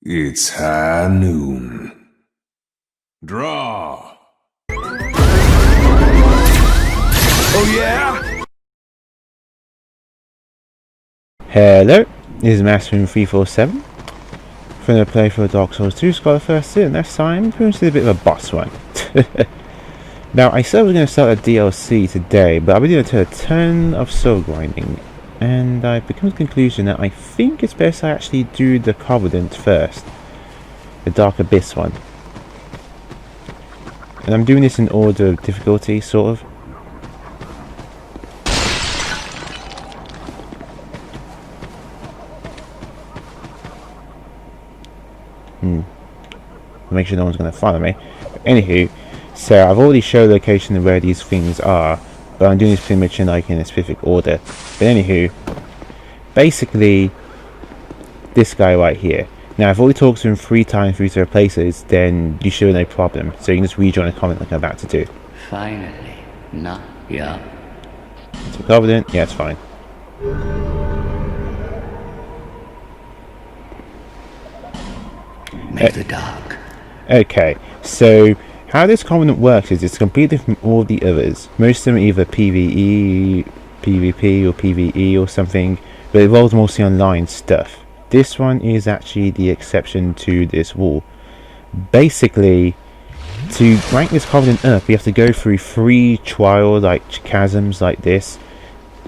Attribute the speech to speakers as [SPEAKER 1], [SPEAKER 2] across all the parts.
[SPEAKER 1] It's high noon. Draw. Oh yeah?
[SPEAKER 2] Hello, this is Master347 from the playthrough of Dark Souls 2 Scholar First in. This time, we're going to do a bit of a boss run. Now, I said I was going to start a DLC today, but I've been doing a ton of soul grinding, and I've become to the conclusion that I think it's best I actually do the Covenant first, the Dark Abyss one. And I'm doing this in order of difficulty, sort of. Make sure no one's going to follow me. But anywho, so I've already showed the location of where these things are, but I'm doing this pretty much in like in a specific order. But anywho, basically, this guy right here. Now, if already talked to him 3 times through to places, then you should have no problem. So you can just rejoin a comment like I'm about to do.
[SPEAKER 3] Finally, not yeah.
[SPEAKER 2] So Covenant, yeah, it's fine.
[SPEAKER 3] Make the dark.
[SPEAKER 2] Okay, so how this Covenant works is it's completely different from all the others. Most of them are either PvE, PvP, or PvE or something, but it involves mostly online stuff. This one is actually the exception to this rule. Basically, to rank this Covenant up, you have to go through 3 trial chasms like this,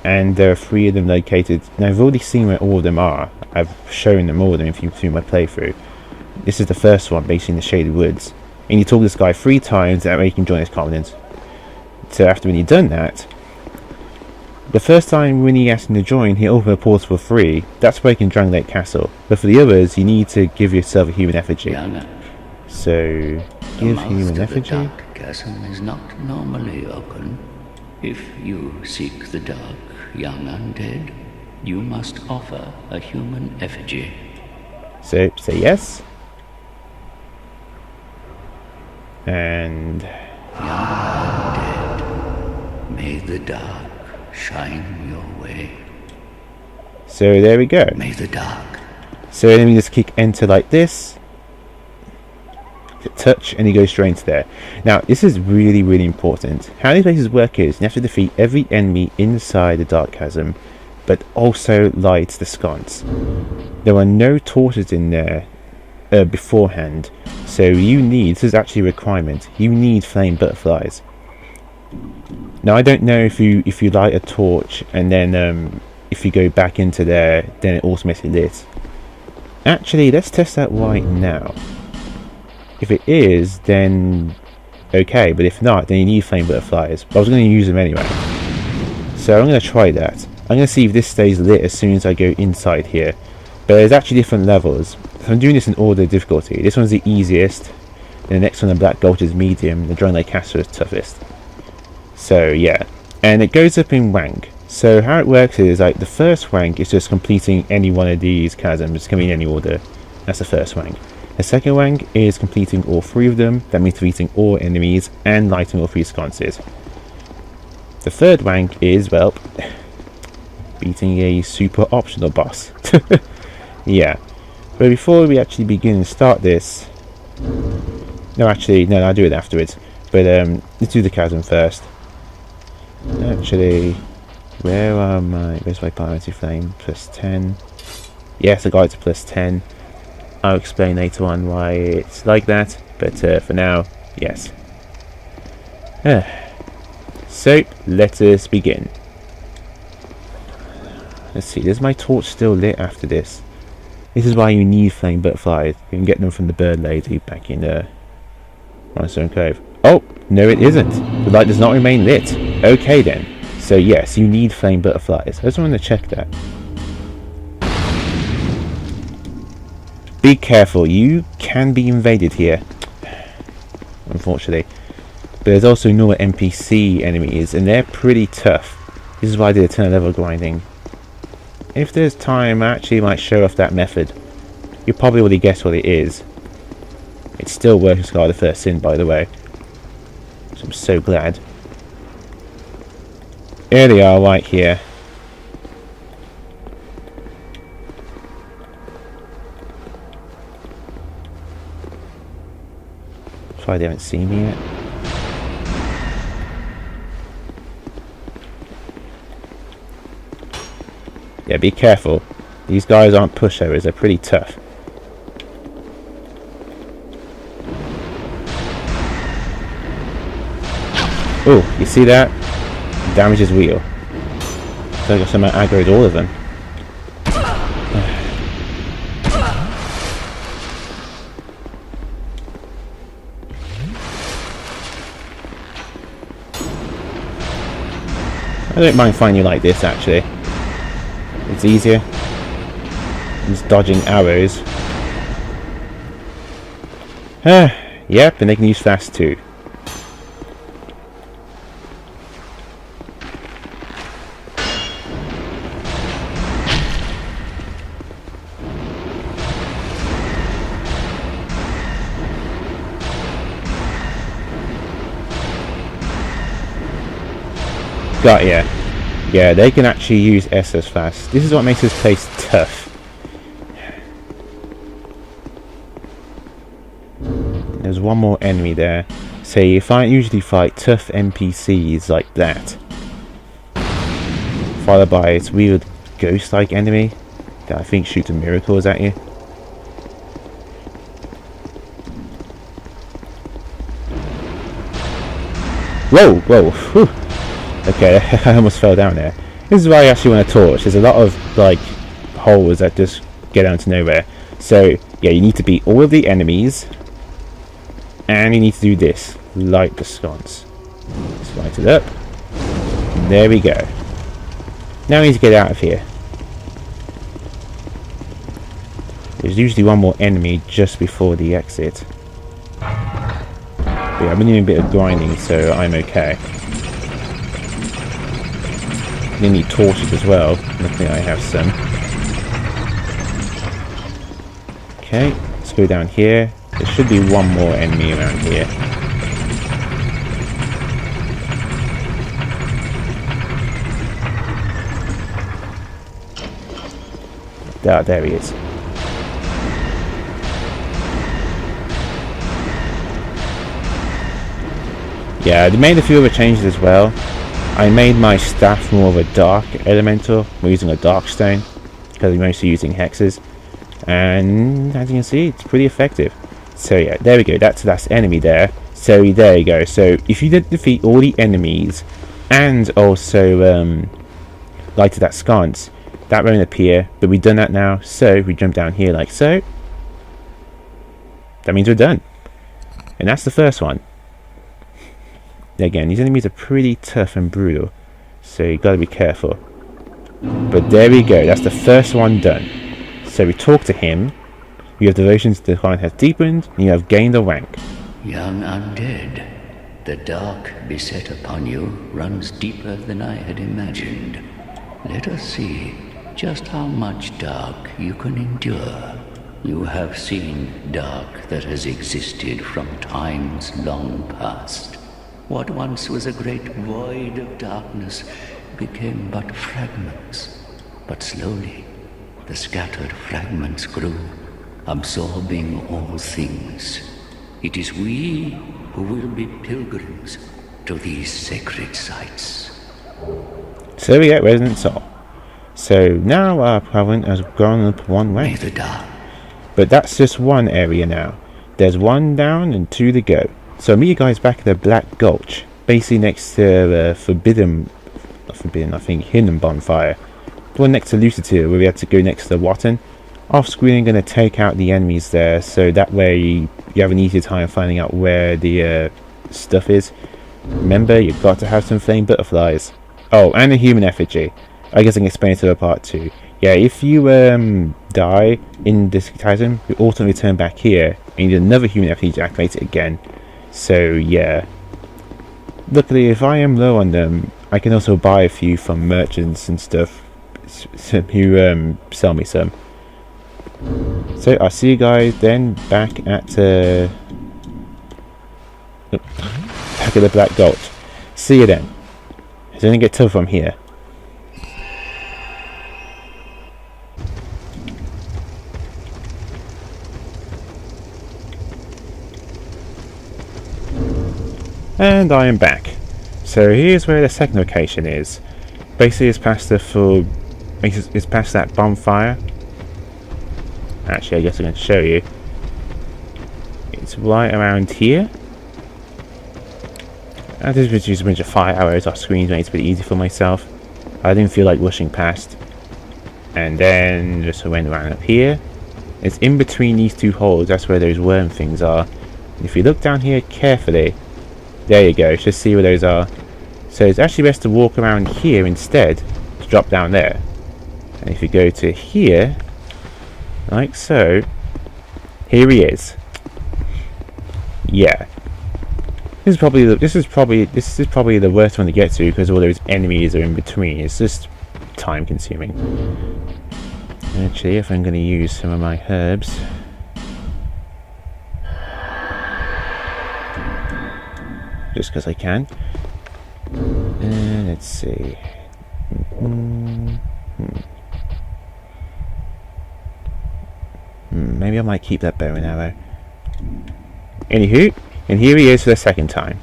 [SPEAKER 2] and there are 3 of them located. Now I've already seen where all of them are. I've shown them all of them if you through my playthrough. This is the first one, basically in the Shaded Woods. And you talk to this guy 3 times, that way you can join his Covenant. So after when you've done that, the first time when he asks him to join, he'll open a portal for free. That's where you can Dragon Lake Castle. But for the others, you need to give yourself a human effigy. So, give human effigy.
[SPEAKER 3] The dark chasm is not normally open. If you seek the dark, young undead, you must offer a human effigy.
[SPEAKER 2] So, say yes. And
[SPEAKER 3] Young undead, may the dark shine your way.
[SPEAKER 2] so there we go.
[SPEAKER 3] May the dark.
[SPEAKER 2] So then we just kick enter like this. Hit touch and he goes straight into there. Now this is really, really important. How these places work is you have to defeat every enemy inside the Dark Chasm, but also light the sconce. There are no torches in there beforehand, so you need, this is actually a requirement, you need flame butterflies. Now I don't know if you light a torch and then if you go back into there then it automatically lit. Actually, let's test that right now. If it is, then okay, but if not, then you need flame butterflies. But I was going to use them anyway, so I'm going to try that. I'm going to see if this stays lit as soon as I go inside here. But there's actually different levels. So I'm doing this in order of difficulty. This one's the easiest, and the next one, the Black Gulch, is medium, the Dragon Lake Castle is toughest. So yeah, and it goes up in rank. So how it works is like the first rank is just completing any one of these chasms, it can be in any order. That's the first rank. The second rank is completing all 3 of them, that means defeating all enemies and lighting all 3 sconces. The third rank is, well, beating a super optional boss. Yeah, but before we actually begin and start this, no, I'll do it afterwards, but let's do the chasm first. Actually, where's my pyromancy flame? Plus 10. Yes, I got it to plus 10. I'll explain later on why it's like that, but for now, yes. So, let us begin. Let's see, is my torch still lit after this? This is why you need flame butterflies. You can get them from the bird lady back in Rhinestone Cove. Oh, no it isn't. The light does not remain lit. Okay then. So yes, you need flame butterflies. I just want to check that. Be careful, you can be invaded here. Unfortunately. But there's also normal NPC enemies, and they're pretty tough. This is why I did a ton of level grinding. If there's time, I actually might show off that method. You'll probably already guess what it is. It's still worth to scar the first sin, by the way. So I'm so glad. Here they are, right here. That's why they haven't seen me yet. Yeah, be careful. These guys aren't pushovers, they're pretty tough. Oh, you see that? Damages wheel. So I got somehow aggroed all of them. I don't mind finding you like this actually. It's easier. Just dodging arrows. Yep, and they can use flasks too. Got ya. Yeah, they can actually use SS flasks. This is what makes this place tough. There's one more enemy there. So you usually fight tough NPCs like that, followed by its weird ghost-like enemy that I think shoots miracles at you. Whoa, whoa, whew. Okay, I almost fell down there. This is why I actually want a torch. There's a lot of like holes that just get down to nowhere. So yeah, you need to beat all of the enemies, and you need to do this. Light the sconce. Let's light it up. There we go. Now we need to get out of here. There's usually one more enemy just before the exit. But yeah, I've been doing a bit of grinding, so I'm okay. You need torches as well. Luckily I have some. Okay, let's go down here. There should be one more enemy around here. There he is. Yeah, they made a few other changes as well. I made my staff more of a dark elemental. We're using a dark stone because we're mostly using hexes, and as you can see, it's pretty effective. So yeah, there we go. That's the last enemy there. So there you go. So if you did defeat all the enemies and also lighted that sconce, that won't appear. But we've done that now. So we jump down here like so. That means we're done. And that's the first one. Again, these enemies are pretty tough and brutal, so you gotta be careful. But there we go, that's the first one done. So we talk to him, your devotion to the divine has deepened, and you have gained a rank.
[SPEAKER 3] Young undead, the dark beset upon you runs deeper than I had imagined. Let us see just how much dark you can endure. You have seen dark that has existed from times long past. What once was a great void of darkness became but fragments. But slowly, the scattered fragments grew, absorbing all things. It is we who will be pilgrims to these sacred sites.
[SPEAKER 2] So we get Resonant Soul. So now our Pyromancer has gone up one rank. But that's just one area now. There's one down and two to go. So meet you guys back at the Black Gulch, basically next to Forbidden, I think, Hidden Bonfire. The one next to Lucifer, where we had to go next to Watton. Off screen, I'm going to take out the enemies there, so that way you have an easier time finding out where the stuff is. Remember, you've got to have some flame butterflies. Oh, and a human effigy. I guess I can explain it to the part 2. Yeah, if you die in this chasm, you ultimately return back here, and you need another human effigy to activate it again. So yeah, luckily if I am low on them, I can also buy a few from merchants and stuff who sell me some. So I'll see you guys then back at the Black Gulch. See you then. It's only get tough from here. And I am back. So here's where the second location is. Basically it's past it's past that bonfire. Actually I guess I'm going to show you. It's right around here. I just used a bunch of fire arrows off screen to make it pretty easy for myself. I didn't feel like rushing past. And then just went around up here. It's in between these two holes, that's where those worm things are. If you look down here carefully, there you go, just see where those are. So it's actually best to walk around here instead to drop down there. And if you go to here, like so, here he is. Yeah. This is probably the worst one to get to because all those enemies are in between. It's just time consuming. Actually, if I'm going to use some of my herbs, just because I can. And let's see. Maybe I might keep that bow and arrow. Anywho. And here he is for the second time.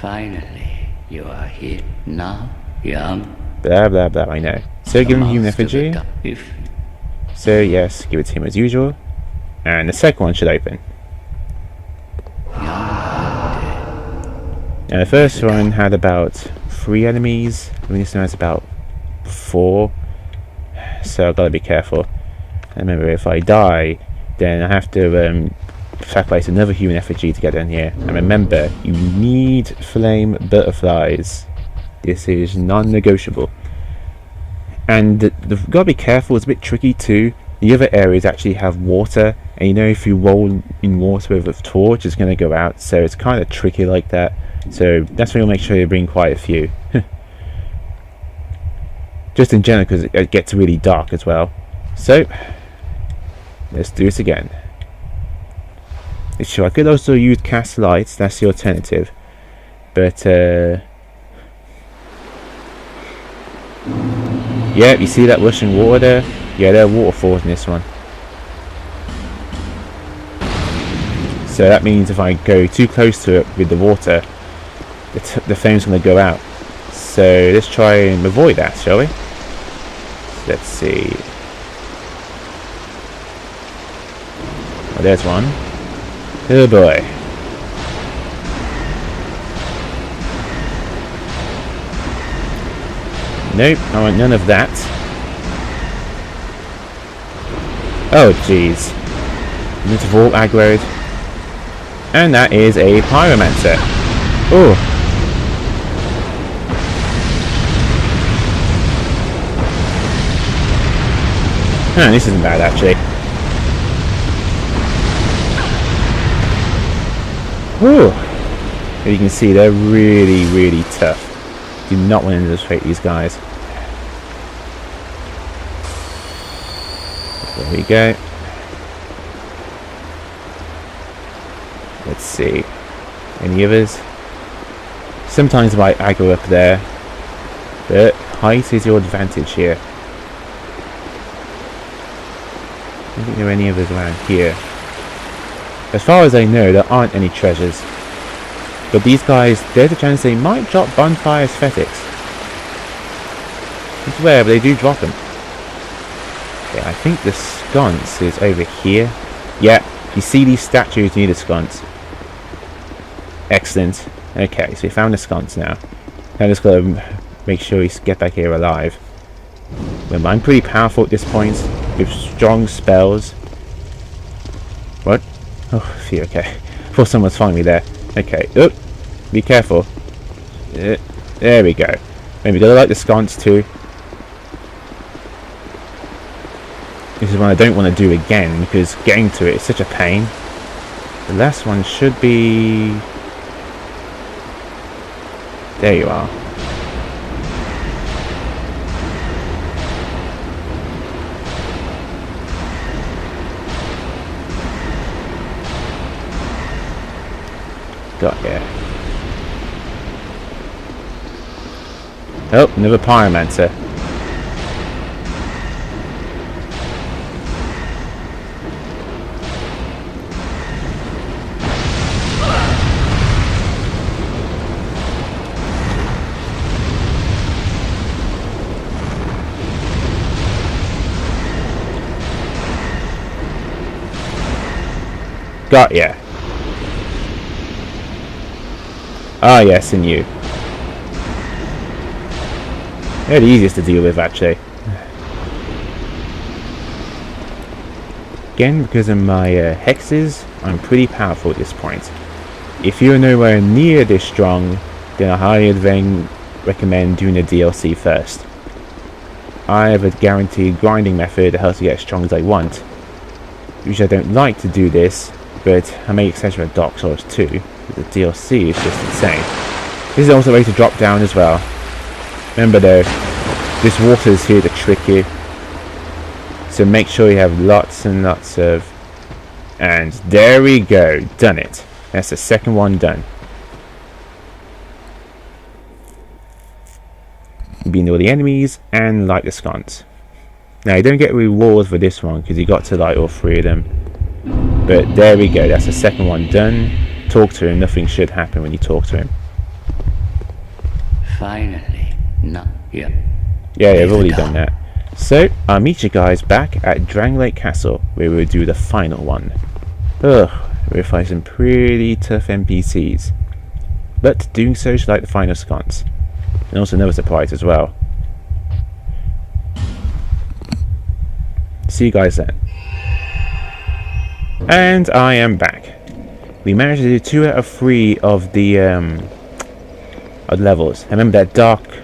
[SPEAKER 3] Finally, you are here now, young.
[SPEAKER 2] Blah blah blah, I know. So give him human effigy. So yes, give it to him as usual. And the second one should open. Now the first one had about 3 enemies. I mean this one has about 4. So I've got to be careful. And remember, if I die, then I have to sacrifice another human effigy to get down here. And remember, you need flame butterflies. This is non-negotiable. And you've got to be careful, it's a bit tricky too. The other areas actually have water, and you know if you roll in water with a torch, it's going to go out. So it's kind of tricky like that. So that's why you'll make sure you bring quite a few. Just in general, because it gets really dark as well. So, let's do this again. Sure, I could also use cast lights, that's the alternative. But, yeah, you see that rushing water there? Yeah, there are waterfalls in this one. So that means if I go too close to it with the water, the flame's going to go out. So let's try and avoid that, shall we? Let's see. Oh, there's one. Oh boy. Nope, I want none of that. Oh jeez. Need to vault aggroed. And that is a pyromancer. Oh. Oh, this isn't bad actually. Whew. As you can see, they're really, really tough. Do not want to illustrate these guys. There we go. Let's see. Any others? Sometimes I might aggro up there, but height is your advantage here. I don't think there are any others around here. As far as I know, there aren't any treasures. But these guys, there's a chance they might drop bonfire aesthetics. It's rare, but they do drop them. Yeah, I think the sconce is over here. Yeah, you see these statues, you need a sconce. Excellent. Okay, so we found the sconce now. Now just gotta make sure we get back here alive. Remember, I'm pretty powerful at this point, with strong spells. What? Oh, phew, okay. I thought someone was following me there. Okay, oh, be careful. There we go. Maybe gotta like the sconce too. This is one I don't want to do again because getting to it is such a pain. The last one should be... There you are. Got here. Oh, another pyromancer. Got ya. Ah, yes, and you. They're the easiest to deal with, actually. Again, because of my hexes, I'm pretty powerful at this point. If you're nowhere near this strong, then I highly recommend doing the DLC first. I have a guaranteed grinding method that helps you get as strong as I want. Usually I don't like to do this, but I make exception with Dark Souls 2, but the DLC is just insane. This is also a way to drop down as well. Remember though, this water is here to trick you. So make sure you have lots and lots of... And there we go, done it. That's the second one done. Being all the enemies and light the sconce. Now you don't get rewards for this one because you got to light all three of them. But there we go, that's the second one done. Talk to him, nothing should happen when you talk to him.
[SPEAKER 3] Finally. No, yeah.
[SPEAKER 2] Yeah, I've already done that. So, I'll meet you guys back at Dranglake Castle, where we'll do the final one. Ugh, we'll fight some pretty tough NPCs. But doing so should like the final sconce. And also another surprise as well. See you guys then. And I am back. We managed to do 2 out of 3 of the levels. I remember that Dark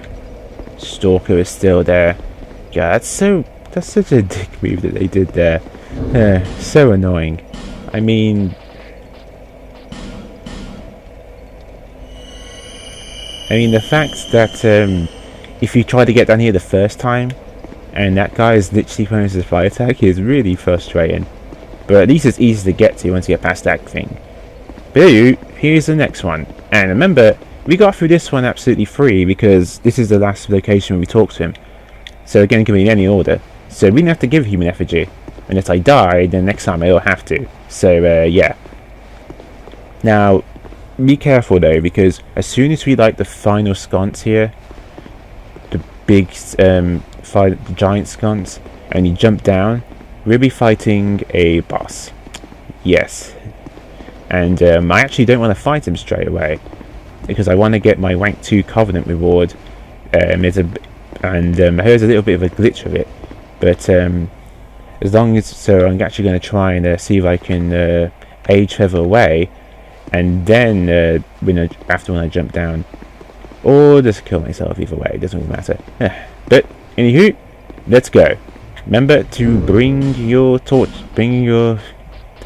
[SPEAKER 2] Stalker is still there. Yeah, that's such a dick move that they did there. So annoying. I mean, the fact that if you try to get down here the first time and that guy is literally playing his fly attack is really frustrating. But at least it's easy to get to once you get past that thing. But here's the next one. And remember, we got through this one absolutely free because this is the last location where we talk to him. So again, it can be in any order. So we didn't have to give human effigy. Unless I die, then next time I'll have to. So yeah. Now, be careful though, because as soon as we light the final sconce here, the big giant sconce, and you jump down, we'll be fighting a boss. Yes. And I actually don't want to fight him straight away, because I want to get my rank 2 Covenant reward. I heard a little bit of a glitch of it, but as long as so, I'm actually going to try and see if I can age feather away, and then after when I jump down, or just kill myself. Either way, it doesn't really matter. But anywho, let's go. Remember to bring your torch. To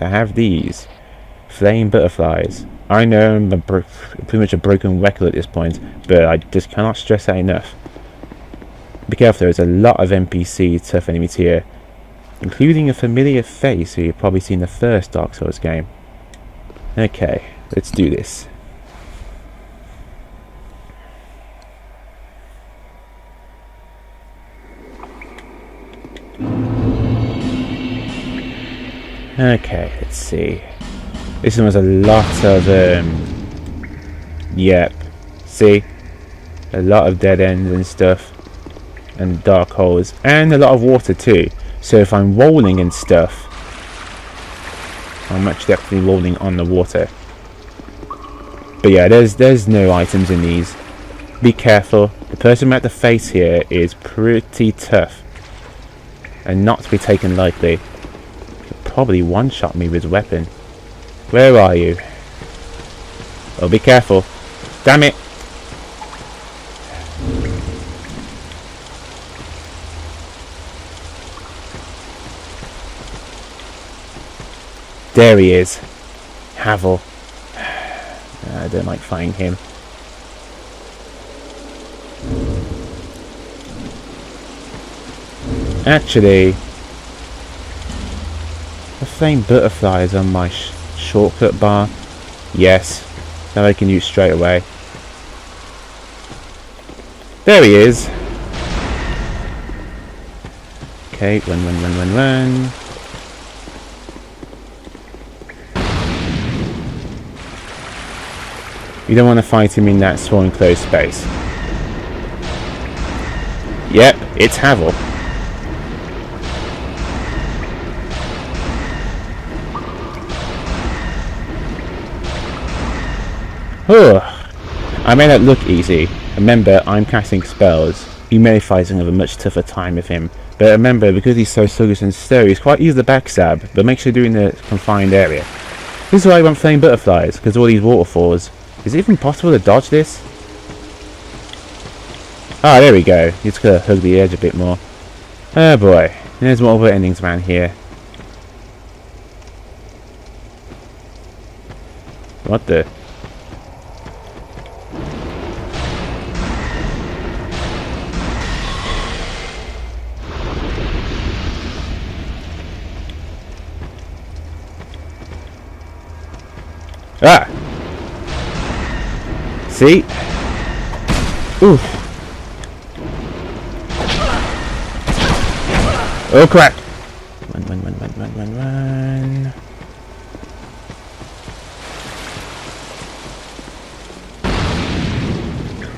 [SPEAKER 2] have these flame butterflies. I know I'm pretty much a broken record at this point, but I just cannot stress that enough. Be careful, there's a lot of NPCs, tough enemies here, including a familiar face who you've probably seen in the first Dark Souls game. Okay, let's do this. Okay, let's see. This one was a lot of, yep, see? A lot of dead ends and stuff. And dark holes. And a lot of water too. So if I'm rolling and stuff, I'm actually definitely rolling on the water. But yeah, there's no items in these. Be careful. The person at the face here is pretty tough. And not to be taken lightly. He'll probably one-shot me with his weapon. Where are you? Oh, be careful. Damn it! There he is. Havel. I don't like fighting him. Actually, the flame butterfly is on my shortcut bar. Yes, that I can use straight away. There he is. Okay, run. You don't want to fight him in that small enclosed space. Yep, it's Havel. I may not look easy. Remember, I'm casting spells. You may find have a much tougher time with him. But remember, because he's so sluggish and slow, he's quite easy to backstab, but make sure you're doing the confined area. This is why I want flame butterflies, because all these waterfalls. Is it even possible to dodge this? Ah, there we go. You just gotta hug the edge a bit more. Oh boy. There's more other endings around here. What the? Ah! See? Oof. Oh crap! Run.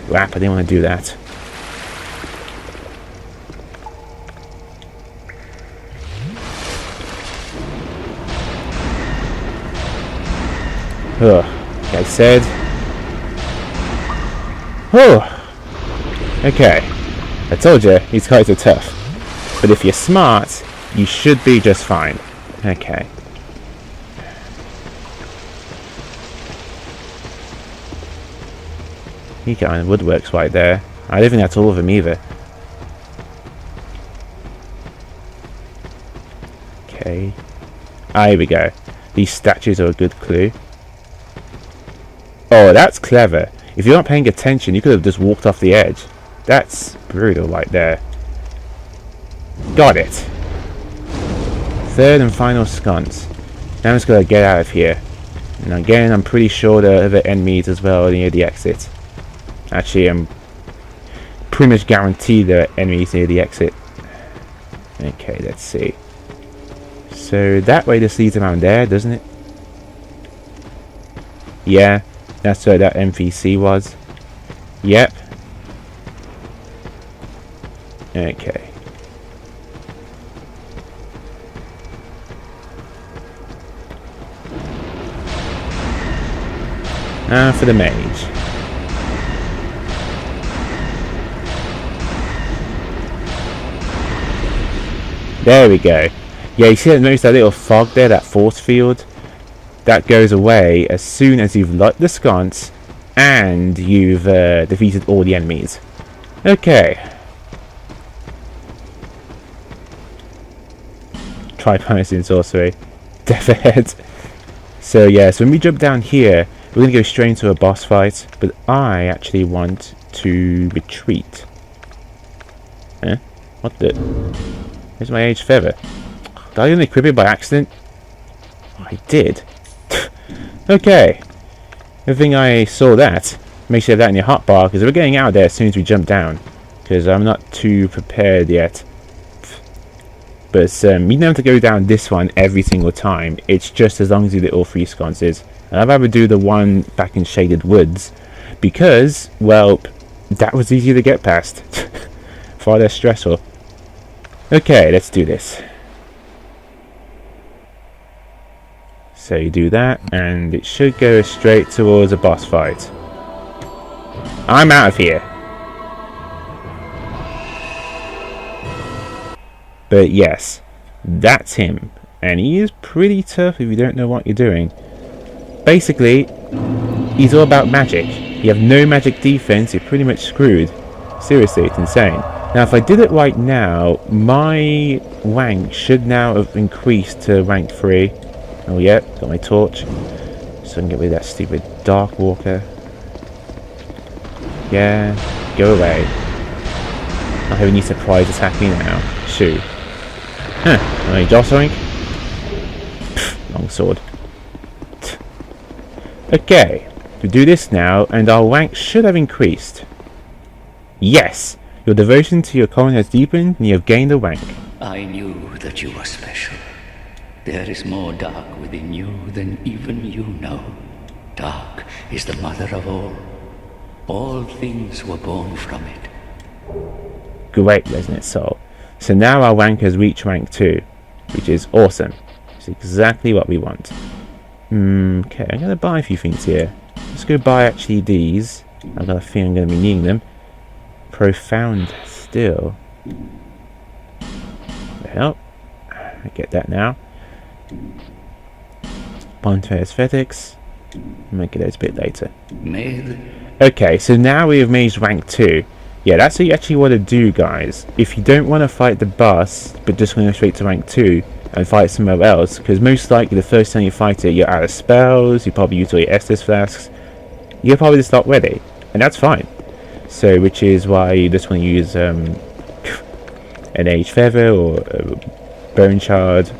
[SPEAKER 2] Crap, I didn't want to do that. Ugh, like I said. Oh, okay. I told you, these guys are tough. But if you're smart, you should be just fine. Okay. He kind of woodworks right there. I don't think that's all of them either. Okay. Ah, here we go. These statues are a good clue. Oh, that's clever. If you're not paying attention, you could have just walked off the edge. That's brutal right there. Got it. Third and final sconce. Now I'm just going to get out of here. And again, I'm pretty sure there are other enemies as well near the exit. Actually, I'm pretty much guaranteed there are enemies near the exit. Okay, let's see. So that way just leads around there, doesn't it? Yeah, that's where that NPC was. Yep. Okay. Now for the mage. There we go. Yeah, you see that, notice that little fog there, that force field? That goes away as soon as you've lit the sconce and you've defeated all the enemies. Okay. Try pyromancy and sorcery. Death ahead. So yeah, so when we jump down here, we're going to go straight into a boss fight, but I actually want to retreat. Huh? What the? Where's my age feather? Did I only equip it by accident? Oh, I did. Okay. I think I saw that. Make sure you have that in your hotbar, because we're getting out of there as soon as we jump down. Because I'm not too prepared yet. But you don't have to go down this one every single time. It's just as long as you do all 3 sconces. And I'd rather do the one back in Shaded Woods. Because, well, that was easy to get past. Far less stressful. Okay, let's do this. So you do that, and it should go straight towards a boss fight. I'm out of here. But yes, that's him. And he is pretty tough if you don't know what you're doing. Basically, he's all about magic. You have no magic defense, you're pretty much screwed. Seriously, it's insane. Now, if I did it right now, my rank should now have increased to rank 3. Oh yeah, got my torch. So I can get rid of that stupid Darklurker. Yeah, go away. I have any surprise attack me now. Shoot. Huh, are you jostling? Long sword. Okay, we do this now, and our rank should have increased. Yes! Your devotion to your calling has deepened, and you have gained a rank.
[SPEAKER 3] I knew that you were special. There is more dark within you than even you know. Dark is the mother of all. All things were born from it.
[SPEAKER 2] Great, Resonant Soul. So now our rank has reached rank 2, which is awesome. It's exactly what we want. Okay, I'm going to buy a few things here. Let's go buy actually these. I've got a feeling I'm going to be needing them. Profound Still. Well, I get that now. Bonfire Aesthetics. Make it a bit later. Okay, so now we have Mage rank 2. Yeah, that's what you actually want to do, guys. If you don't want to fight the boss, but just want to go straight to rank 2 and fight somewhere else, because most likely the first time you fight it, you're out of spells, you probably use all your Estus flasks, you're probably just not ready, and that's fine. So, which is why you just want to use an Age Feather or a Bone Shard.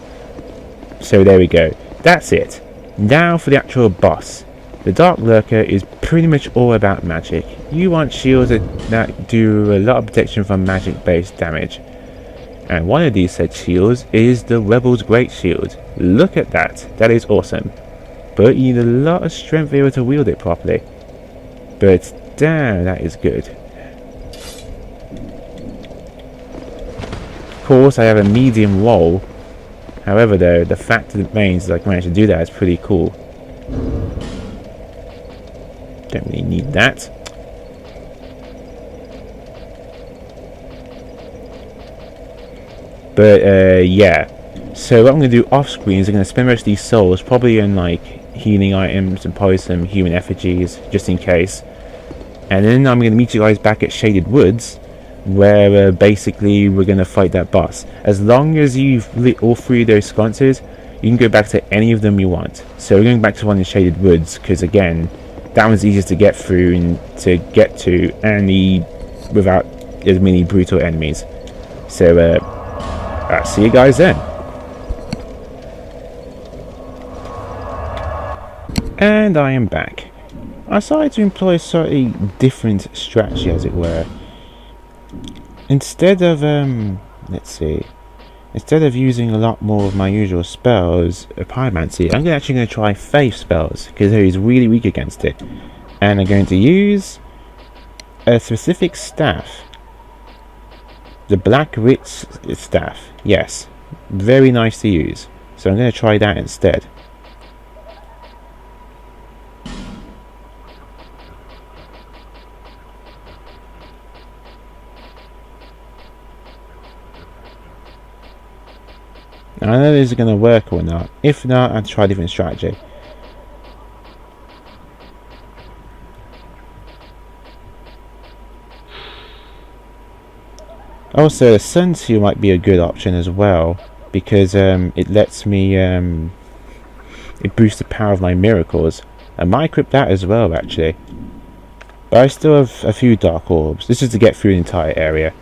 [SPEAKER 2] So there we go. That's it. Now for the actual boss. The Darklurker is pretty much all about magic. You want shields that do a lot of protection from magic based damage. And one of these said shields is the Rebel's Great Shield. Look at that. That is awesome. But you need a lot of strength to be able to wield it properly. But damn, that is good. Of course, I have a medium roll. However, though, the fact of the remains that I managed to do that is pretty cool. Don't really need that. But yeah. So what I'm going to do off screen is I'm going to spend most of these souls probably in like healing items and probably some human effigies just in case. And then I'm going to meet you guys back at Shaded Woods, where basically we're going to fight that boss. As long as you've lit all 3 of those sconces, you can go back to any of them you want. So we're going back to one in Shaded Woods, because again, that one's easiest to get through and to get to, and without as many brutal enemies. So I'll see you guys then. And I am back. I decided to employ a slightly different strategy, as it were. Instead of, let's see. Instead of using a lot more of my usual spells, pyromancy, I'm actually going to try faith spells, because he's really weak against it. And I'm going to use a specific staff. The Black Witch staff. Yes. Very nice to use. So I'm going to try that instead. I don't know if this is going to work or not. If not, I'll try a different strategy. Also, the Sun Seal might be a good option as well, because it lets me, it boosts the power of my miracles. I might equip that as well, actually. But I still have a few Dark Orbs. This is to get through the entire area.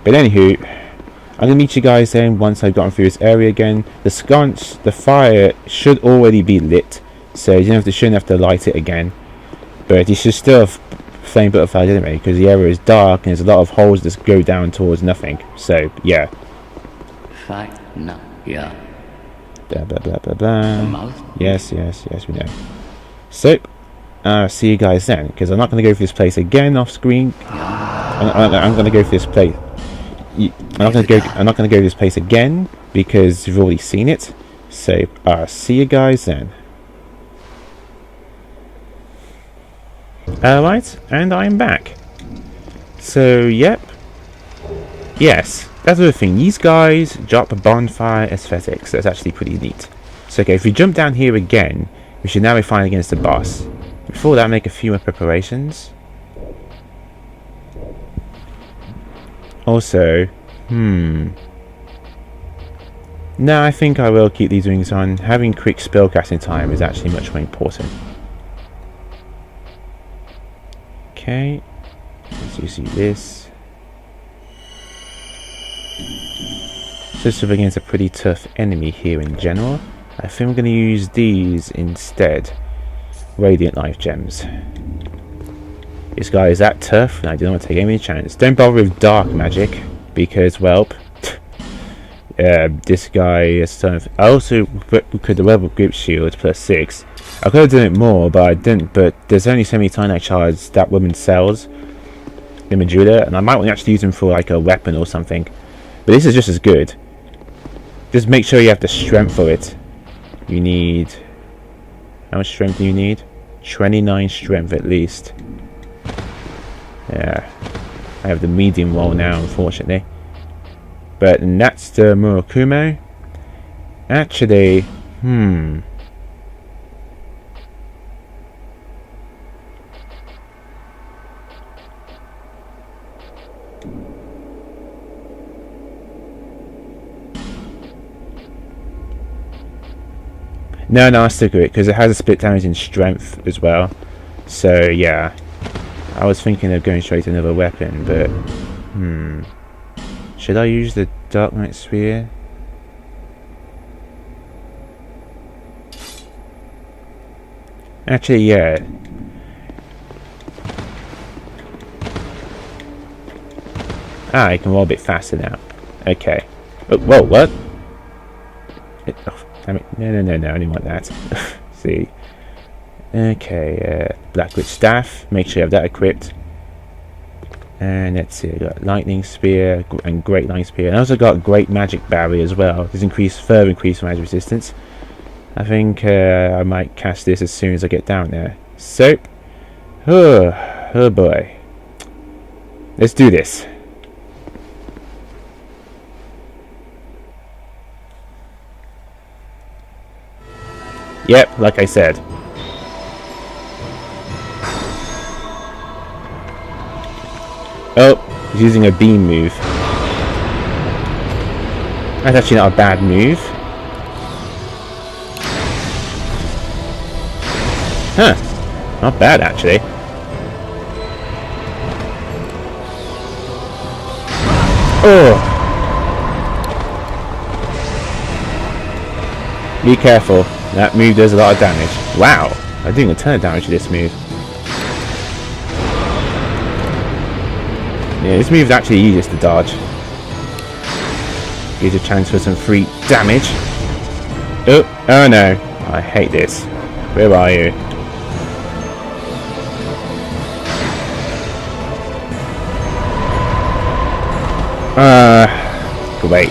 [SPEAKER 2] But anywho, I'm going to meet you guys then once I've gotten through this area again. The sconce, the fire should already be lit, so you shouldn't have to light it again. But you should still have flame butterflies anyway, because the area is dark and there's a lot of holes that go down towards nothing. So, yeah.
[SPEAKER 3] No, yeah.
[SPEAKER 2] Blah, blah, blah, blah, blah. Yes, we know. So, see you guys then, because I'm not going to go through this place again off screen. I'm going to go through this place. I'm not going to go to this place again because you've already seen it. So see you guys then. Alright, and I'm back. So yep. Yes, that's the thing. These guys drop bonfire aesthetics. That's actually pretty neat. So okay, if we jump down here again, we should now be fighting against the boss. Before that, make a few more preparations. Also, no, I think I will keep these rings on. Having quick spellcasting time is actually much more important. Okay, so you see this. Just up against a pretty tough enemy here in general. I think I'm going to use these instead. Radiant Life Gems. This guy is that tough, and I don't want to take any chance. Don't bother with dark magic, because, well, this guy is sort of... I also could the Rebel Grip Shield +6. I could have done it more, but I didn't. But there's only so many times I charge that woman sells the Medulla, and I might want to actually use them for like a weapon or something. But this is just as good. Just make sure you have the strength for it. You need... How much strength do you need? 29 strength at least. Yeah, I have the medium roll now, unfortunately. But that's the Murakumo. Actually, No, I'll stick with it, because it has a split damage in strength as well. So, yeah. I was thinking of going straight to another weapon, but... Should I use the Dark Knight Spear? Actually, yeah. Ah, I can roll a bit faster now. Okay. Oh, whoa, what? I mean, no, I didn't want that. See. Okay, Blackwood Staff. Make sure you have that equipped. And let's see, I got Lightning Spear and Great Lightning Spear. And I also got Great Magic Barrier as well. This further increase magic resistance. I think I might cast this as soon as I get down there. So, oh boy. Let's do this. Yep, like I said. Oh, he's using a beam move. That's actually not a bad move. Huh. Not bad, actually. Oh! Be careful. That move does a lot of damage. Wow! I'm doing a ton of damage to this move. Yeah, this move is actually easiest to dodge. Gives a chance for some free damage. Oh no. I hate this. Where are you? Great.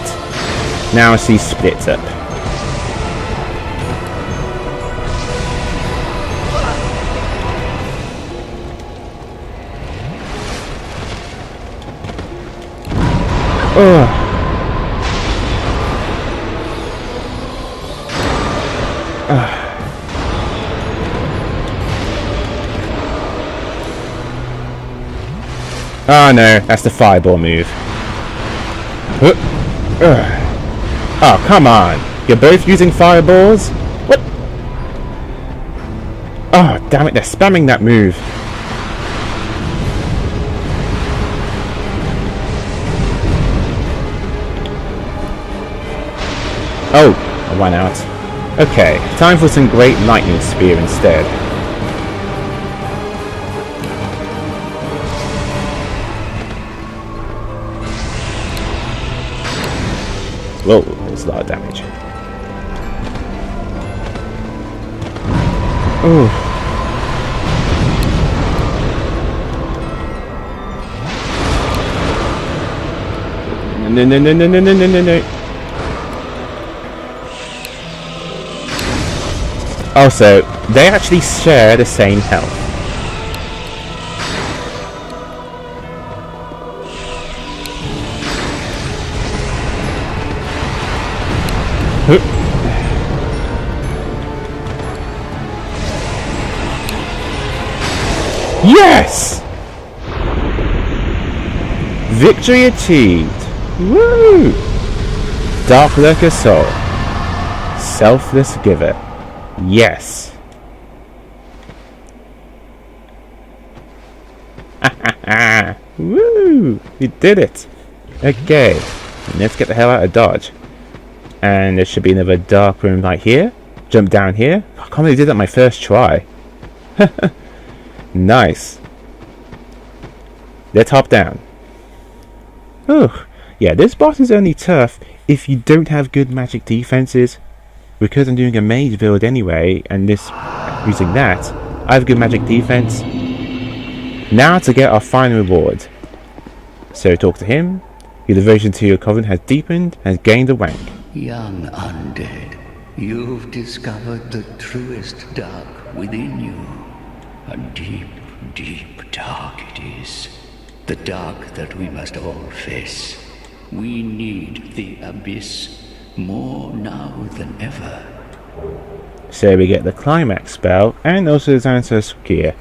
[SPEAKER 2] Now she splits up. Oh. Oh no, that's the fireball move. Oh, come on. You're both using fireballs? What? Oh, damn it, they're spamming that move. Oh, I ran out. Okay, time for some Great Lightning Spear instead. Whoa, that's a lot of damage. Oh. No. Also, they actually share the same health. Yes! Victory achieved! Woo! Darklurker Soul. Selfless Giver. Yes! Woo! We did it! Okay, let's get the hell out of Dodge. And there should be another dark room right here. Jump down here. I can't believe I did that my first try. Nice. Let's hop down. Oh, yeah, this boss is only tough if you don't have good magic defenses. Because I'm doing a mage build anyway, and this using that, I have good magic defense. Now to get our final reward. So talk to him. Your devotion to your covenant has deepened and has gained a rank.
[SPEAKER 3] Young undead, you've discovered the truest dark within you. A deep, deep dark it is. The dark that we must all face. We need the abyss more now than ever.
[SPEAKER 2] So we get the climax spell and also the Xanthos gear.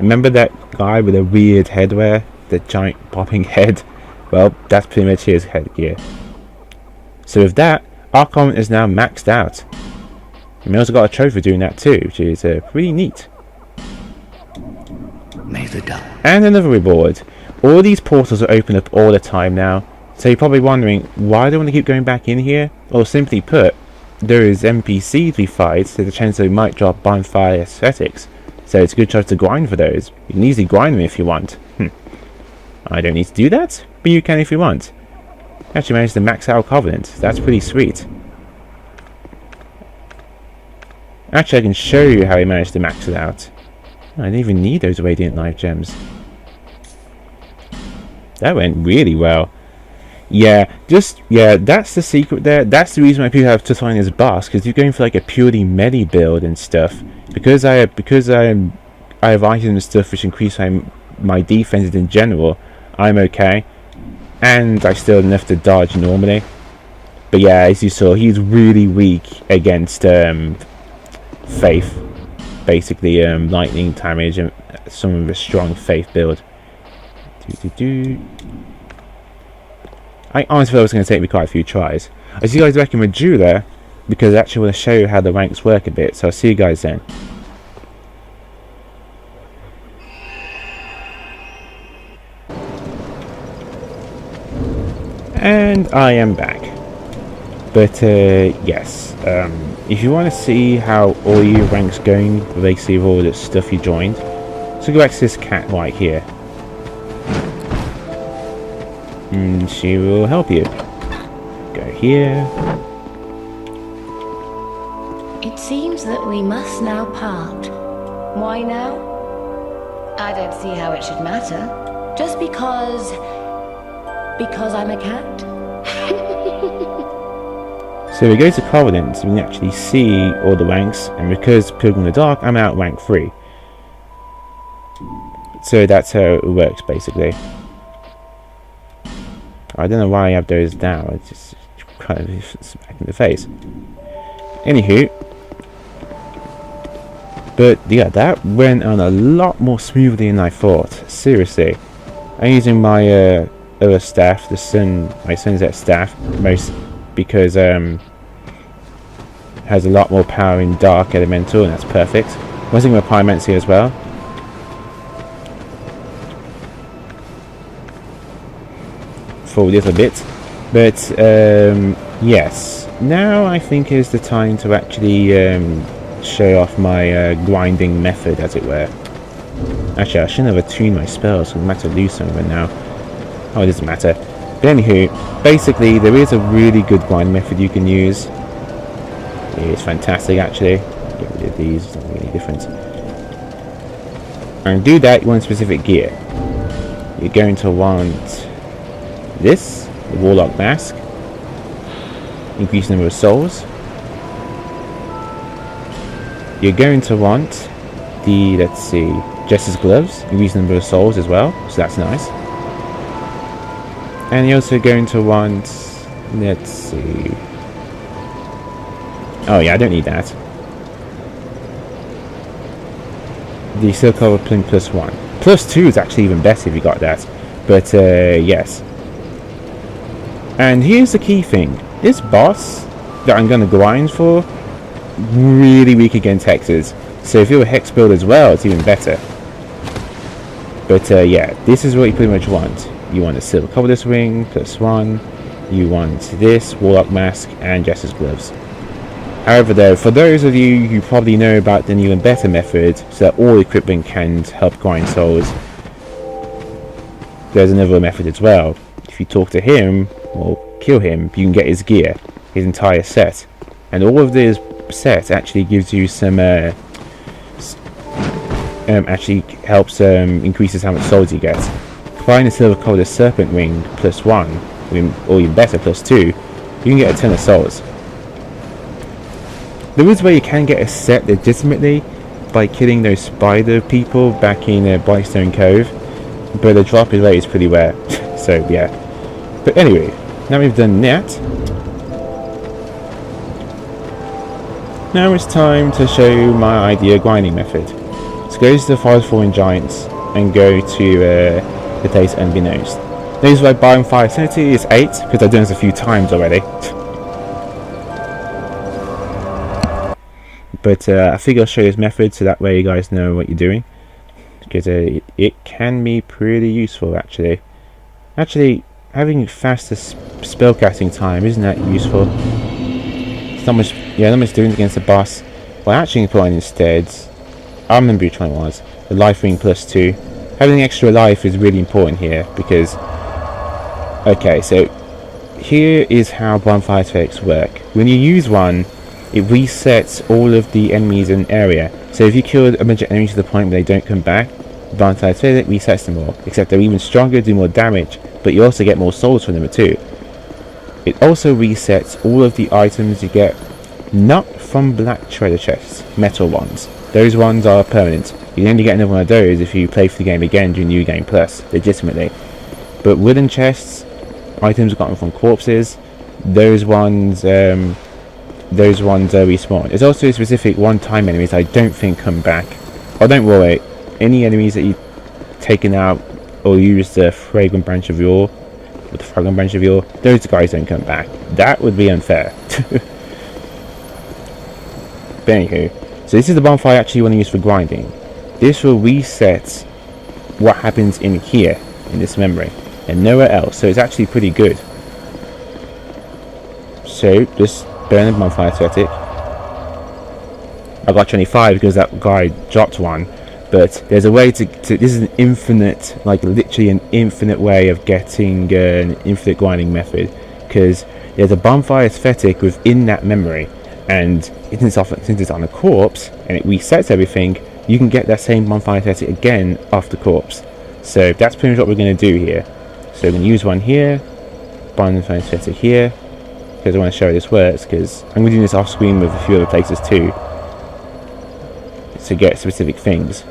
[SPEAKER 2] Remember that guy with the weird headwear? The giant popping head? Well, that's pretty much his headgear. So with that, our comment is now maxed out. And we also got a trophy for doing that too, which is pretty neat.
[SPEAKER 3] May the dark.
[SPEAKER 2] And another reward. All these portals are open up all the time now. So you're probably wondering, why do I want to keep going back in here? Or simply put, there is NPCs we fight, so the chance they might drop bonfire aesthetics. So it's a good choice to grind for those. You can easily grind them if you want. I don't need to do that, but you can if you want. Actually managed to max out Covenant. That's pretty sweet. Actually, I can show you how he managed to max it out. I didn't even need those Radiant Life Gems. That went really well. Yeah, that's the secret there. That's the reason why people have to sign his boss, because you're going for like a purely melee build and stuff. Because I have items and stuff which increase my defenses in general, I'm okay. And I still have enough to dodge normally. But yeah, as you saw, he's really weak against Faith. Basically, lightning damage and some of a strong Faith build. I honestly thought it was going to take me quite a few tries. I see you guys back in Majula, because I actually want to show you how the ranks work a bit. So I'll see you guys then. And I am back. But yes, if you want to see how all your ranks going, basically with all the stuff you joined, so go back to this cat right here. And she will help you. Go here.
[SPEAKER 4] It seems that we must now part. Why now? I don't see how it should matter. Just because I'm a cat?
[SPEAKER 2] So we go to Covenant, so we can actually see all the ranks, and because Pilgrim in the Dark, I'm out rank 3. So that's how it works basically. I don't know why I have those now, it's just kind of smack in the face. Anywho. But yeah, that went on a lot more smoothly than I thought. Seriously. I'm using my other staff, my sunset staff, most because has a lot more power in dark elemental, and that's perfect. I'm using my pyromancy as well. For a little bit, but yes, now I think is the time to actually show off my grinding method, as it were. Actually, I shouldn't have attuned my spells, so I'm about to lose some of it now. Oh, it doesn't matter. But anywho, basically there is a really good grind method you can use. It's fantastic actually. Get rid of these, it's not really any difference. And to do that, you want specific gear. You're going to want this, the Warlock Mask, increase the number of souls. You're going to want the, let's see, Jester's Gloves, increase the number of souls as well, so that's nice. And you're also going to want, let's see, oh yeah, I don't need that. The Silk Over Plin +1. +2 is actually even better if you got that, but yes. And here's the key thing. This boss that I'm going to grind for, really weak against hexes. So if you're a hex build as well, it's even better. But yeah, this is what you pretty much want. You want a Silver Covetous Ring, +1. You want this, Warlock Mask, and Jester's Gloves. However though, for those of you who probably know about the new and better method, so that all equipment can help grind souls, there's another method as well. If you talk to him, or kill him, you can get his gear, his entire set. And all of this set actually gives you some, actually helps, increases how much souls you get. Combine the Silver Covetous Serpent Ring +1, or even better, +2, you can get a ton of souls. There is where you can get a set legitimately, by killing those spider people back in Bystone Cove, but the drop rate is pretty rare. So yeah. But anyway, now we've done that. Now it's time to show you my ideal grinding method. So go to the Forest Fallen Giants and go to the place Unbeknownst. Notice my Pyromancer sanity is 8 because I've done this a few times already. But I figure I'll show you this method so that way you guys know what you're doing, because it can be pretty useful actually. Actually, having faster spellcasting time, isn't that useful? It's not much, yeah, not much doing against the boss. Well, actually put on instead, I remember which one it was, the life ring +2. Having extra life is really important here because, okay, so here is how bonfire effects work. When you use one, it resets all of the enemies in an area. So if you kill a bunch of enemies to the point where they don't come back, bonfire effect resets them all. Except they're even stronger, do more damage, but you also get more souls from them too. It also resets all of the items you get, not from black treasure chests, metal ones. Those ones are permanent. You only get another one of those if you play for the game again during New Game Plus, legitimately. But wooden chests, items gotten from corpses, those ones respawn. There's also specific one-time enemies I don't think come back. Oh, don't worry. Any enemies that you've taken out or used the fragrant branch of yore, those guys don't come back. That would be unfair. But anywho, so this is the bonfire I actually want to use for grinding. This will reset what happens in here, in this memory, and nowhere else. So it's actually pretty good. So just burn the bonfire aesthetic. I got 25 because that guy dropped one, but there's a way to this is an infinite, like literally an infinite way of getting an infinite grinding method, because there's a bonfire aesthetic within that memory, and since it's on a corpse and it resets everything, you can get that same bonfire aesthetic again off the corpse. So that's pretty much what we're going to do here. So we're going to use one here, bonfire aesthetic here, because I want to show how this works, because I'm going to do this off screen with a few other places too, to get specific things.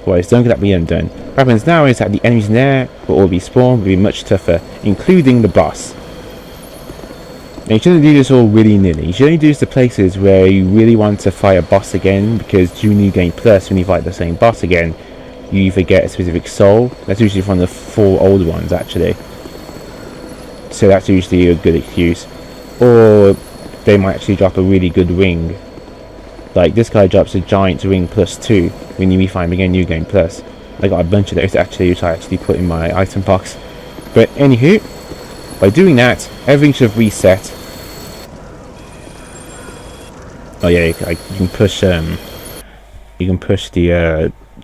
[SPEAKER 2] Well, it's done, that be undone. What happens now is that the enemies in there will all be spawned, will be much tougher, including the boss. Now you shouldn't do this all willy-nilly. You should only do this to places where you really want to fight a boss again, because during New Game Plus, when you fight the same boss again, you either get a specific soul. That's usually from the 4 older ones actually. So that's usually a good excuse. Or they might actually drop a really good ring. Like this guy drops a giant ring +2 when you refine him again New Game Plus. I got a bunch of those actually, which I actually put in my item box. But anywho, by doing that, everything should reset. Oh yeah, you can push the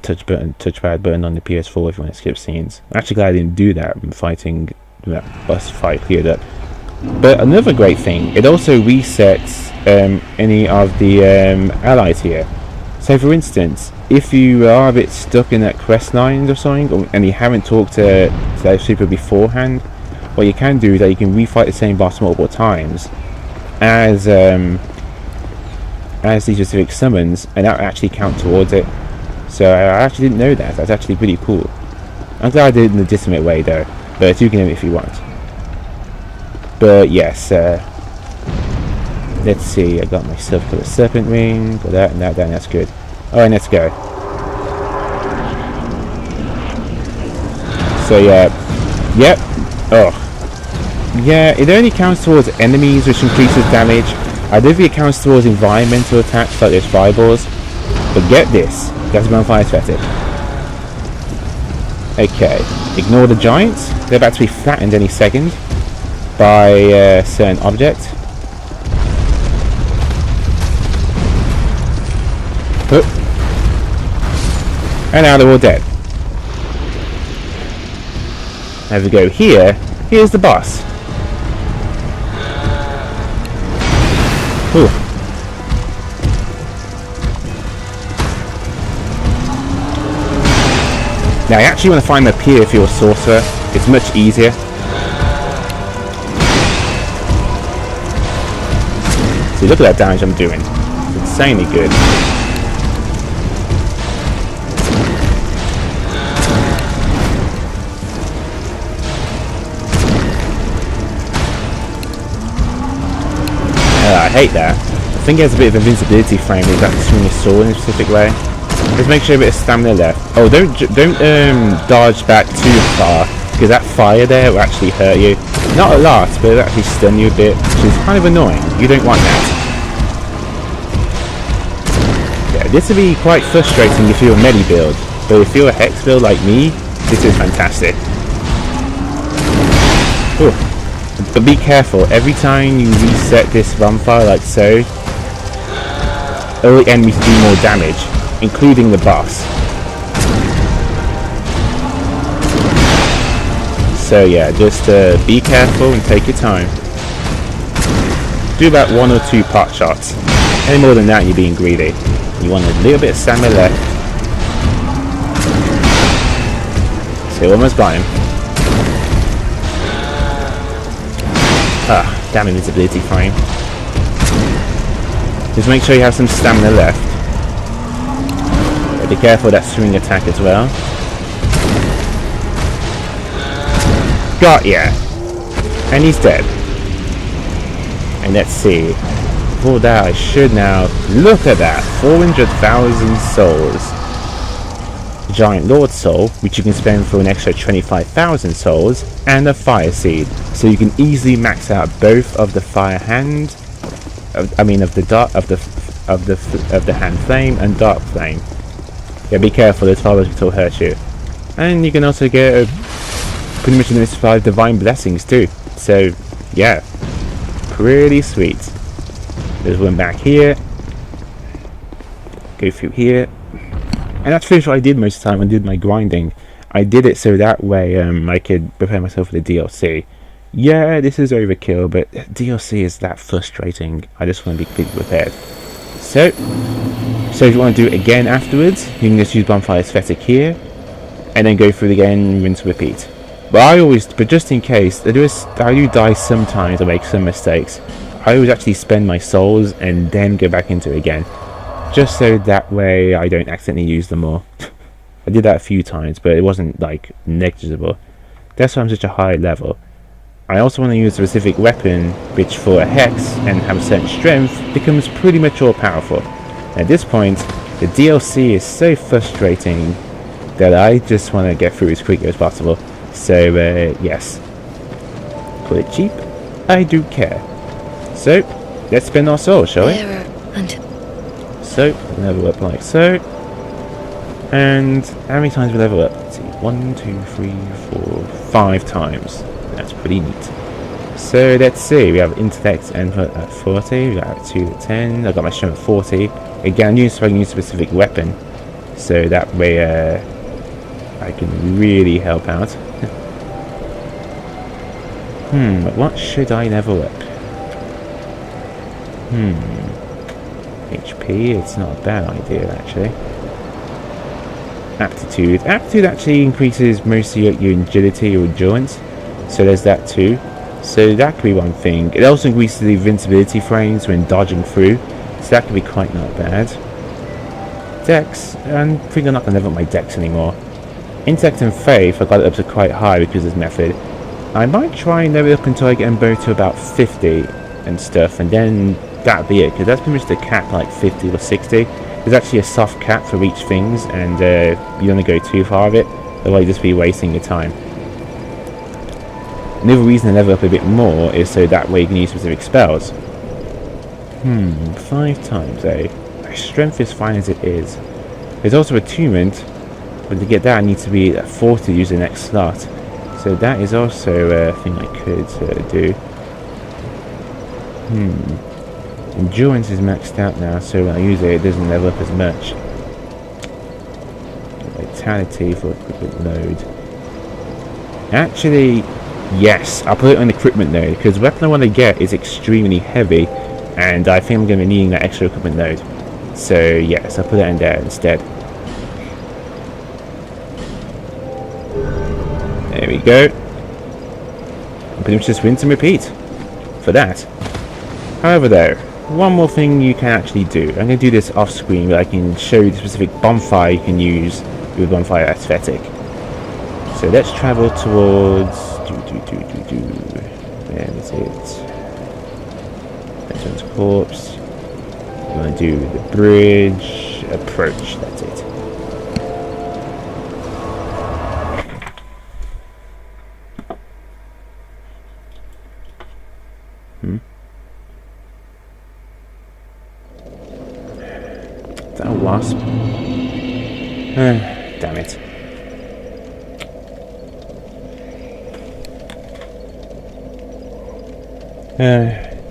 [SPEAKER 2] touchpad button on the PS4 if you want to skip scenes. I'm actually glad I didn't do that when fighting that boss fight cleared up. But another great thing, it also resets any of the allies here. So for instance, if you are a bit stuck in that quest line or something, and you haven't talked to that super beforehand, what you can do is that you can refight the same boss multiple times as these specific summons, and that will actually count towards it. So I actually didn't know that. That's actually pretty cool. I'm glad I did it in a legitimate way though, but you can do it if you want. But yes, let's see, I got myself a serpent ring, got that and that, that's good. Alright, let's go. So yeah, yep, oh. Yeah, it only counts towards enemies, which increases damage. I don't think it counts towards environmental attacks like those fireballs. But get this, that's bonfire aesthetic. Okay, ignore the giants, they're about to be flattened any second by a certain object. And now they're all dead. Now if we go here, here's the boss. Ooh. Now I actually want to find the pier for your sorcerer. It's much easier. See, look at that damage I'm doing. It's insanely good. I hate that. I think it has a bit of invincibility frame if you have to swing your sword in a specific way. Just make sure a bit of stamina left. Oh, don't dodge back too far, because that fire there will actually hurt you. Not a lot, but it'll actually stun you a bit, which is kind of annoying. You don't want that. Yeah, this would be quite frustrating if you're a melee build, but if you're a hex build like me, this is fantastic. Ooh. But be careful, every time you reset this bonfire like so, early enemies do more damage, including the boss. So yeah, just be careful and take your time. Do about 1 or 2 pot shots. Any more than that, you're being greedy. You want a little bit of stamina left. So almost got him. Ah, damn invisibility frame. Just make sure you have some stamina left. But be careful of that swing attack as well. Got ya! And he's dead. And let's see. For that I should now... Look at that! 400,000 souls. Giant Lord Soul, which you can spend for an extra 25,000 souls, and a Fire Seed, so you can easily max out both of the Fire Hand, of the Hand Flame and Dark Flame. Yeah, be careful; those fire will hurt you. And you can also get pretty much unlimited supply of Divine Blessings too. So yeah, pretty sweet. There's one back here. Go through here. And that's pretty much what I did most of the time when I did my grinding. I did it so that way I could prepare myself for the DLC. Yeah, this is overkill, but DLC is that frustrating. I just want to be completely prepared. So if you want to do it again afterwards, you can just use Bonfire Aesthetic here, and then go through it again, rinse, repeat. But just in case, I do die sometimes, I make some mistakes. I always actually spend my souls and then go back into it again. Just so that way I don't accidentally use them all. I did that a few times, but it wasn't like negligible. That's why I'm such a high level. I also want to use a specific weapon, which for a hex and have a certain strength, becomes pretty much all powerful. At this point, the DLC is so frustrating that I just want to get through as quickly as possible. So yes, call it cheap, I do care. So let's spend our souls, shall we? So, level up like so. And how many times we level up? Let's see. 1, 2, 3, 4, 5 times. That's pretty neat. So let's see. We have intellect and at 40. We got 2 at 10. I got my strength at 40. Again, I'm using a specific weapon, so that way I can really help out. What should I level up? HP, it's not a bad idea actually. Aptitude actually increases mostly your agility or endurance, so there's that too. So that could be one thing. It also increases the invincibility frames when dodging through, so that could be quite not bad. Dex, I think I'm not going to level up my Dex anymore. Intellect and Faith, I got it up to quite high because of this method. I might try and level up until I get them both to about 50 and stuff, and then that'd be it, because that's pretty much the cap, like 50 or 60. There's actually a soft cap for each things, and you don't want to go too far of it, otherwise you just be wasting your time. Another reason to level up a bit more is so that way you can use specific spells. 5 times, eh? My strength is fine as it is. There's also attunement, but to get that I need to be at 40 to use the next slot. So that is also a thing I could do. Endurance is maxed out now, so when I use it, it doesn't level up as much. Vitality for equipment load. Actually, yes, I'll put it on equipment load, because the weapon I want to get is extremely heavy, and I think I'm going to be needing that extra equipment load. So yes, I'll put it in there instead. There we go. And pretty much just rinse and repeat for that. However though, one more thing you can actually do. I'm going to do this off screen, but I can show you the specific bonfire you can use with Bonfire Aesthetic. So let's travel towards... Where is it? Next one's corpse. You want to do the bridge approach. That's it. Is that a wasp? Damn it.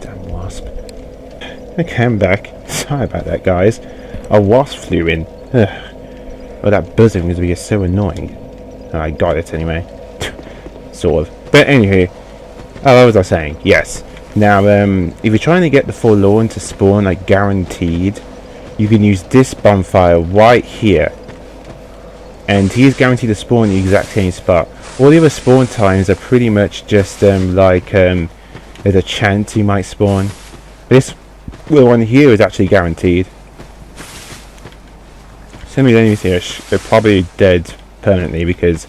[SPEAKER 2] Damn wasp. Okay, I'm back. Sorry about that, guys. A wasp flew in. Well, that buzzing is really so annoying. Oh, I got it anyway. Sort of. But anyway, what was I saying? Yes. Now, if you're trying to get the Forlorn to spawn, like guaranteed, you can use this bonfire right here. And he's guaranteed to spawn in the exact same spot. All the other spawn times are pretty much just there's a chance he might spawn. This one here is actually guaranteed. Some of the enemies here are probably dead permanently because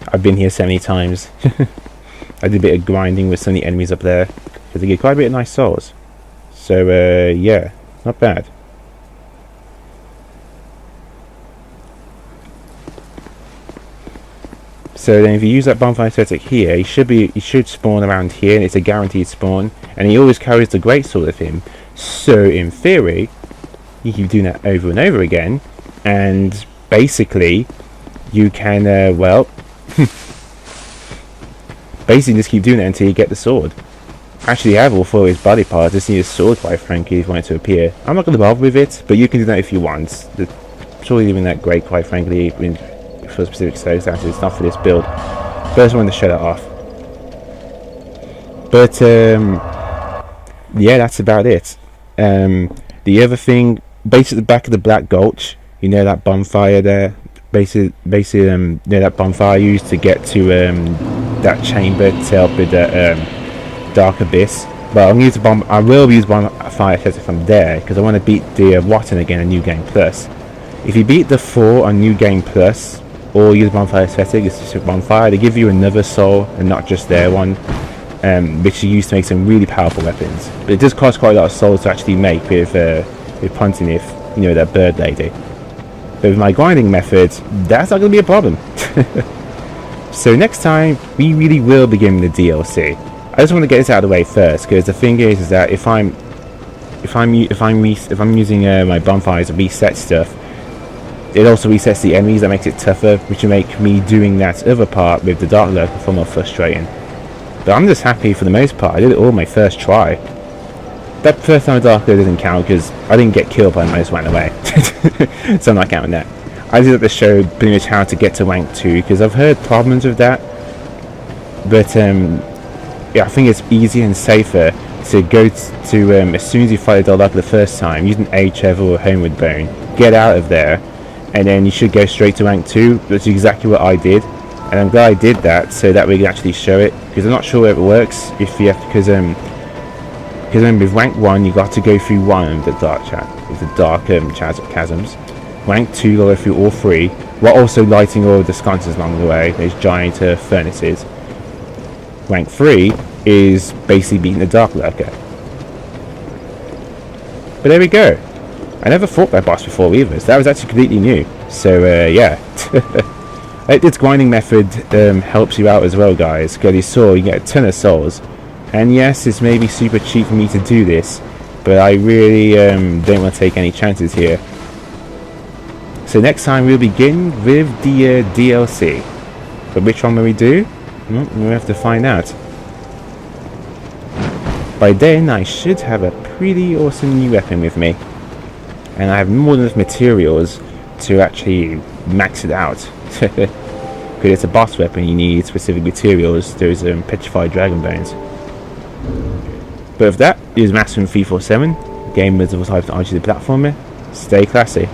[SPEAKER 2] I've been here so many times. I did a bit of grinding with some of the enemies up there because they get quite a bit of nice souls. So yeah, not bad. So then if you use that bonfire aesthetic here, he should spawn around here, and it's a guaranteed spawn, and he always carries the greatsword with him. So in theory, you keep doing that over and over again, and basically you can basically just keep doing it until you get the sword. Actually, you have all four of his body parts, just need a sword, quite frankly, if you want it to appear. I'm not going to bother with it, but you can do that if you want. It's really even that great, quite frankly, for specific circumstances. It's not for this build. But I just wanted to shut it off. But yeah, that's about it. The other thing, basically, at the back of the Black Gulch, you know that bonfire there. Basically, you know that bonfire used to get to that chamber to help with the Dark Abyss. But I will use bonfire aesthetic from there because I want to beat the Watton again in New Game Plus. If you beat the 4 on New Game Plus, or use bonfire aesthetic, it's just a bonfire. They give you another soul and not just their one, which you use to make some really powerful weapons. But it does cost quite a lot of souls to actually make with Pontinif, you know, that bird lady. But with my grinding method, that's not going to be a problem. So next time we really will begin the DLC. I just want to get this out of the way first, because the thing is that if I'm using my bonfires to reset stuff, it also resets the enemies. That makes it tougher, which will make me doing that other part with the Darklurker far more frustrating. But I'm just happy for the most part. I did it all my first try. That first time the Darklurker doesn't count because I didn't get killed, but I just ran away. So I'm not counting that. I did at the show pretty much how to get to rank 2 because I've heard problems with that. But yeah, I think it's easier and safer to go to as soon as you fight the Darklurker the first time, using HF or Homeward Bone, get out of there, and then you should go straight to rank 2. That's exactly what I did, and I'm glad I did that so that we can actually show it, because I'm not sure if it works if you have to, because with rank 1 you got to go through one of the dark chasms. Rank 2 you got to go through all 3, while also lighting all of the sconces along the way, those giant furnaces. Rank 3 is basically beating the Darklurker. But there we go. I never fought that boss before either, so that was actually completely new. So yeah. I hope this grinding method helps you out as well, guys, because you saw you get a ton of souls. And yes, it's maybe super cheap for me to do this, but I really don't want to take any chances here. So next time we'll begin with the DLC. But which one will we do? Well, we'll have to find out. By then I should have a pretty awesome new weapon with me. And I have more than enough materials to actually max it out. Because it's a boss weapon, you need specific materials. Those petrified dragon bones. But with that, it is Maximum 347, gamers of all types of RPG platformer. Stay classy.